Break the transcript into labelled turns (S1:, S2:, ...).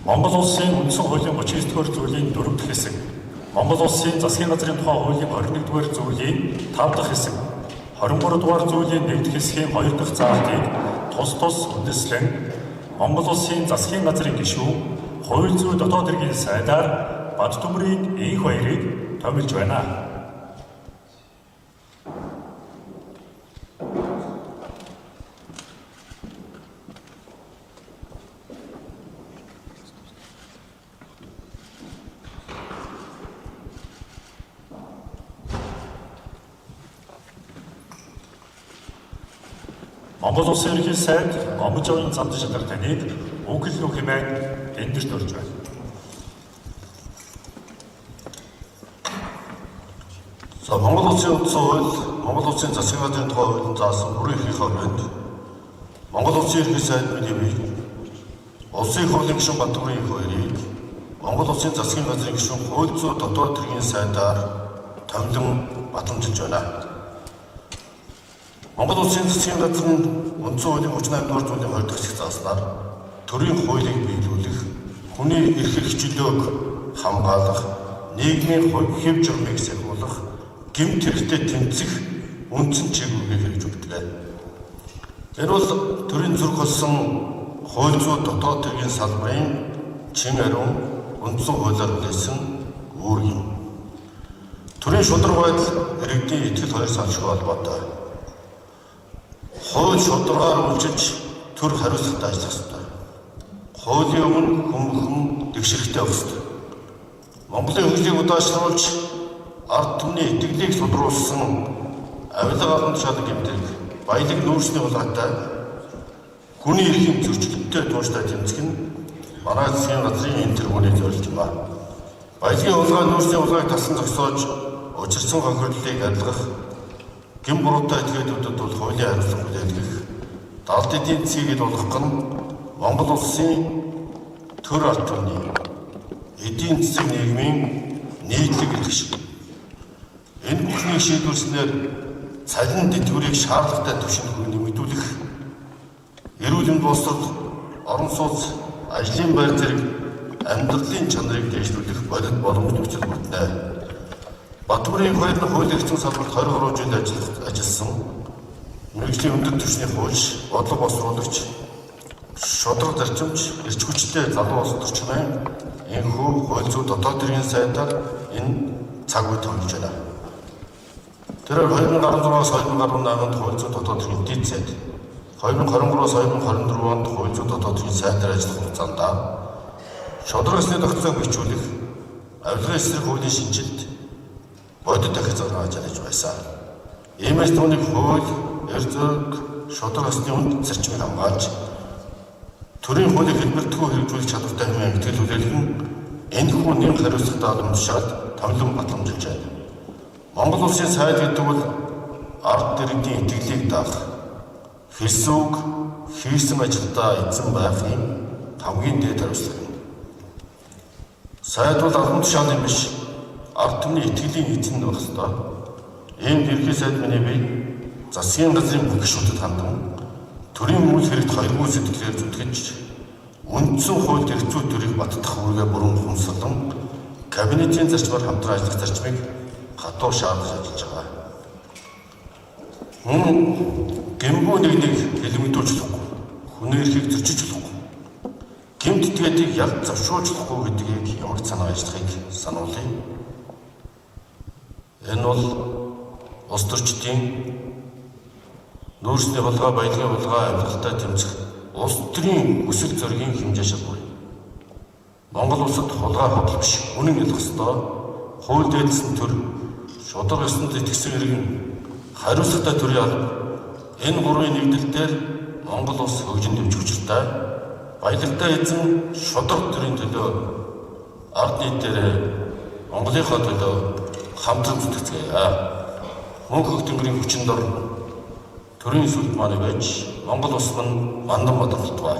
S1: Монгол улсын үндсэн хуулийн 39-р зүйлийн 4 дахь хэсэг, Монгол улсын засгийн газрын тухай хуулийн 21-р зүйлийн 5 дахь хэсэг, 23-р зүйлийн 1 дахь хэсгийн 2 дахь заалтыг тус үндэслэн Монгол улсын засгийн газрын гишүүн хууль зүйн дотоод хэргийн сайдаар Баттөмрийн энх баярыг томилж байна. Монгол улсын ерөнхий сайд Гомж овын замд шалгах таныг үг хэлнүү хэмээн эндэрт орж байна.
S2: За Монгол улсын үндсэн хууль, Монгол улсын засгийн газрын тухай хуулийн заасан бүрэн эрхийн хооронд Монгол улсын ерөнхий сайд мэдээ улсын хурлын гишүүн Баттөмрийн энх баярыг Монгол улсын засгийн газрын гишүүн хууль зүйн дотоод хэргийн сайдаар томилон батламжилж байна. Монгол улсын засгийн газар нь үндсэн хуулийн 38-р зүйлийн 2 дахь хэсэг зааснаар төрийн хуулийг биелүүлэх, хүний эрх хэмжээлөг хамгаалах, нийгмийн хэв журмыг сахиулах, гэмт хэрэгтэд тэмцэх үндсэн чиглэлийг хэрэгж өгдөг. Энэ бол төрийн зүрх болсон хууль зүйн дотоод хэргийн салбарын чин ариун үндсэн хуулиар үлдээсэн үүрэг юм. Төрийн шударга байдал иргэдийн итгэл хоёр салшгүй холбоотой. Хууль шударгаар үйлчилж төр хариуцлагатай ажиллах ёстой. Хуулийн өмнө хүмүүхэн дэвширхтэй байх ёстой. Монголын хөгжлийг удаашруулж ард түмний итгэлийг судруулсан авилга албан тушаалын гэмтэг баялаг нүүрсний улаатай хүний эрхийн зөрчилдөлтөй тууштай тэмцэх нь манай засгийн газрын энэ тэргүүний зорилт юм. Баялагын улаан нүүрсний улааг тасан зогсоож учирсан хохирлыг арилгах, гэм буруутай этгээдүүдэд бол хуулийн хариуцлага хүлээгдэх, далд эдийн засгийг олгох нь Монгол улсын төр ард түмний эдийн засаг нийгмийн нийтлэг эрх шиг. Энэ бүхнийг шийдвэрлснээр цалин дэтгэврийг шаардлагатай түвшинд нэмэгдүүлэх, эрүүл мэндийн босдод орон сууц, ажлын байр зэрэг амьдралын чанарыг дэвшүүлэх бодит боломж нөхцөл бүрдэнэ. Баттөмрийн баяр нь хуулийн эрхцэн салбарт 23 жил ажилласан мэргэжлийн өндөр түвшний хуульч, бодлого боловсруулагч, шударга зарчимч, эрч хүчтэй залуу улс төрчмийн энхүү хууль зүйн дотоод хэргийн сайдаар энэ цаг үе томилж байна. Тэрээр 2016-аас 2018 онд хууль зүйн дотоод хэргийн дэд сайд, 2023-аас 2024 онд хууль зүйн дотоод хэргийн сайдаар ажиллах хугацаанд шударгасны тогтцоог бичүүлэх, авилгын эсрэг хуулийн шинжилт, бодит дахиж зааж байсан. Иймээс түүнийг хууль, эрх зүйн, шударгасны үнд зарчмыг хамгаалж, төрийн хуулийг хэлбэртгүү хэрэгжүүлэх чадвартай хэмээн итгэл хүлээлгэн энэ хүн нэг хариуцлагатай албан тушаалд томилон батламжилж байна. Монгол улсын сайд гэдэг бол ард иргэдийн итгэлийг даах, хэлсэн үг, хийсэн ажилдаа эзэн байхын хамгийн дээд хариуцлага юм. Сайд бол албан тушаалын биш, ард түмний итгэлийн эзэн байх ёстой. Ийм ерхий сайд миний бие засгийн газрын бүх гишүүдэд хандан төрийн мөн хэрэгт хоёргүй сэтгэлээр зүтгэж үндсэн хууль эрх зүйн төрийг баттах үүргээ бүрэн ухамсарлан кабинетийн зарчмаар хамтран ажиллах зарчмыг хатуу шаардаж ажиллаж байгаа. Мөн гэмбүү нэгнийг хэлмэгдүүлж болохгүй, хүний эрхийг зөрчиж болохгүй, гэмт этгээдийг ялт завшуулж болохгүй гэдгийг ямар санаа ажиллахыг сануулъя. Энэ бол улс төрчдийн нүүрсний хулгай, баялагын хулгай, амьдралтай тэмцэх улс төрийн өсөлт зоригийн хэмжээ шалгуурь. Монгол улсад хулгай хотлол биш, үнэн ялах ёстой. Хууль дээдсэн төр, шударга ёсонд итгэсэн иргэн, хариуцлагатай төрийн алба. Энэ гурвын нэгдэлтээр Монгол улс хөгжин дэвж хүчтэй. Баялагтай эзэн шударга төрийн төлөө ард нийтээр Монголынхоо төлөө хамтран зүтгэцгээе. Мөнх тэнгэрийн хүчин дор төрийн сүлд маань байж Монгол улс маань мандан бодлоготой.